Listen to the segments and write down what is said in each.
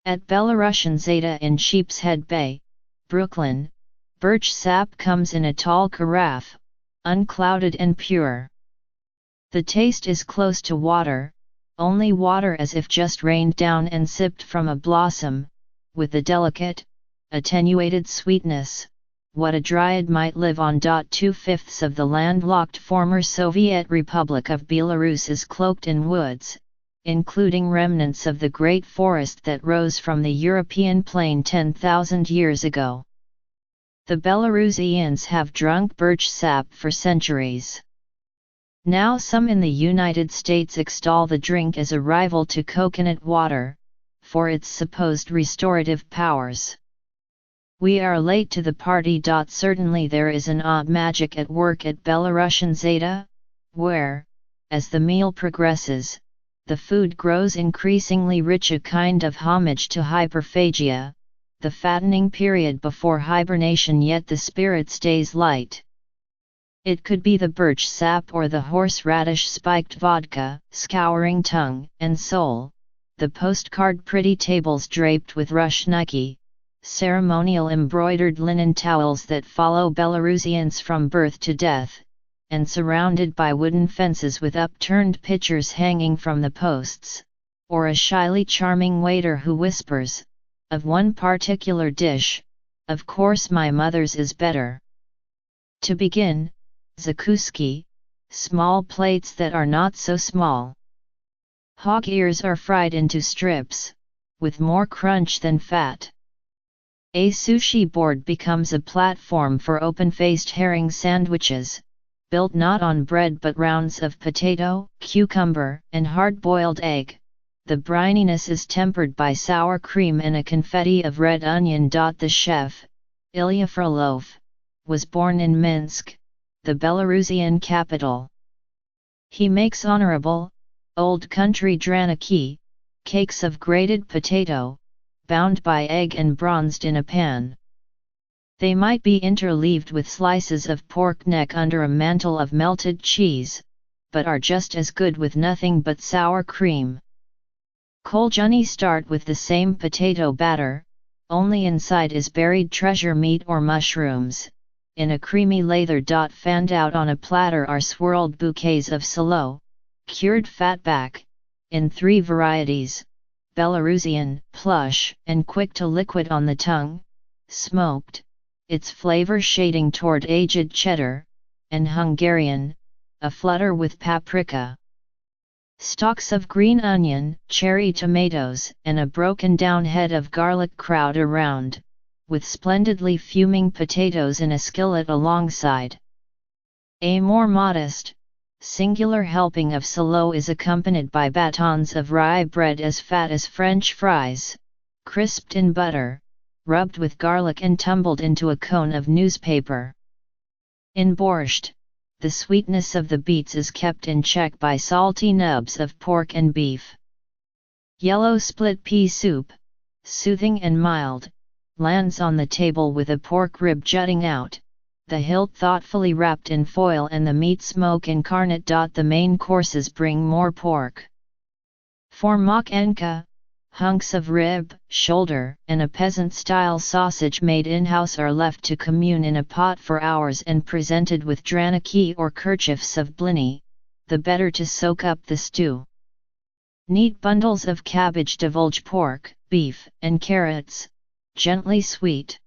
At Belarussian Xata in Sheepshead Bay, Brooklyn, birch sap comes in a tall carafe, unclouded and pure. The taste is close to water, only water as if just rained down and sipped from a blossom, with the delicate, attenuated sweetness, what a dryad might live on. 2/5 of the landlocked former Soviet Republic of Belarus is cloaked in woods, including remnants of the great forest that rose from the European plain 10,000 years ago. The Belarusians have drunk birch sap for centuries. Now some in the United States extol the drink as a rival to coconut water, for its supposed restorative powers. We are late to the party. Certainly there is an odd magic at work at Belarussian Xata, where, as the meal progresses, the food grows increasingly rich, a kind of homage to hyperphagia, the fattening period before hibernation, yet the spirit stays light. It could be the birch sap or the horseradish spiked vodka, scouring tongue and soul, the postcard pretty tables draped with rushniki, ceremonial embroidered linen towels that follow Belarusians from birth to death, and surrounded by wooden fences with upturned pitchers hanging from the posts, or a shyly charming waiter who whispers, of one particular dish, "Of course my mother's is better." To begin, zakuski, small plates that are not so small. Hog ears are fried into strips, with more crunch than fat. A sushi board becomes a platform for open-faced herring sandwiches, built not on bread but rounds of potato, cucumber, and hard-boiled egg. The brininess is tempered by sour cream and a confetti of red onion. The chef, Ilya Frolov, was born in Minsk, the Belarusian capital. He makes honorable, old country draniki, cakes of grated potato, bound by egg and bronzed in a pan. They might be interleaved with slices of pork neck under a mantle of melted cheese, but are just as good with nothing but sour cream. Koljuni start with the same potato batter, only inside is buried treasure meat or mushrooms. In a creamy lather. Fanned out on a platter are swirled bouquets of salo, cured fatback, in 3 varieties, Belarusian, plush, and quick to liquid on the tongue, smoked, its flavor shading toward aged cheddar, and Hungarian, a flutter with paprika. Stalks of green onion, cherry tomatoes, and a broken down head of garlic crowd around, with splendidly fuming potatoes in a skillet alongside. A more modest, singular helping of salo is accompanied by batons of rye bread as fat as French fries, crisped in butter, rubbed with garlic and tumbled into a cone of newspaper. In borscht, the sweetness of the beets is kept in check by salty nubs of pork and beef. Yellow split pea soup, soothing and mild, lands on the table with a pork rib jutting out, the hilt thoughtfully wrapped in foil and the meat smoke incarnate. The main courses bring more pork. For mochenka, hunks of rib, shoulder, and a peasant-style sausage made in-house are left to commune in a pot for hours and presented with draniki or kerchiefs of blini, the better to soak up the stew. Neat bundles of cabbage divulge pork, beef, and carrots, gently sweet.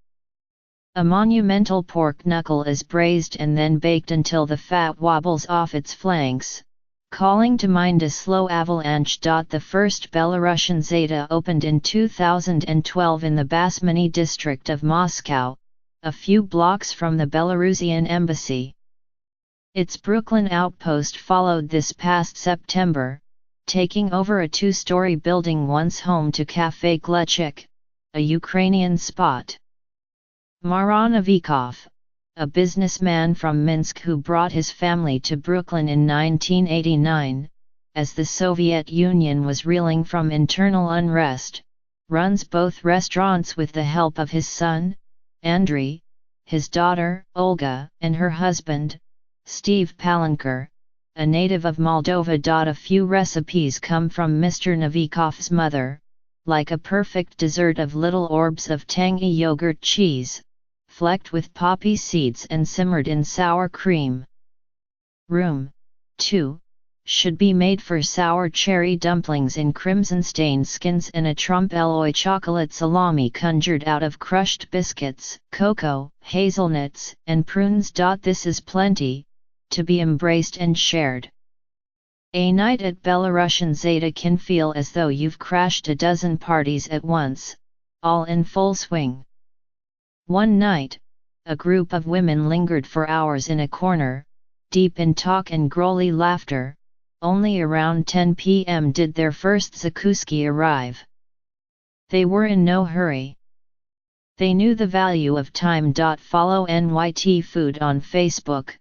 A monumental pork knuckle is braised and then baked until the fat wobbles off its flanks, calling to mind a slow avalanche. The first Belarussian Xata opened in 2012 in the Basmany district of Moscow, a few blocks from the Belarusian embassy. Its Brooklyn outpost followed this past September, taking over a 2-story building once home to Café Glechik, a Ukrainian spot. Maranovikov, a businessman from Minsk who brought his family to Brooklyn in 1989, as the Soviet Union was reeling from internal unrest, runs both restaurants with the help of his son, Andriy, his daughter, Olga, and her husband, Steve Palanker, a native of Moldova. A few recipes come from Mr. Novikov's mother, like a perfect dessert of little orbs of tangy yogurt cheese, flecked with poppy seeds and simmered in sour cream. Room 2 should be made for sour cherry dumplings in crimson-stained skins and a trompe l'oeil chocolate salami conjured out of crushed biscuits, cocoa, hazelnuts, and prunes. This is plenty, to be embraced and shared. A night at Belarussian Xata can feel as though you've crashed a dozen parties at once, all in full swing. One night, a group of women lingered for hours in a corner, deep in talk and growly laughter. Only around 10 p.m. did their first zakuski arrive. They were in no hurry. They knew the value of time. Follow NYT Food on Facebook,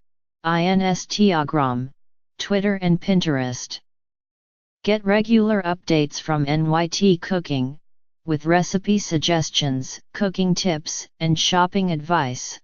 Instagram, Twitter and Pinterest. Get regular updates from NYT Cooking, with recipe suggestions, cooking tips, and shopping advice.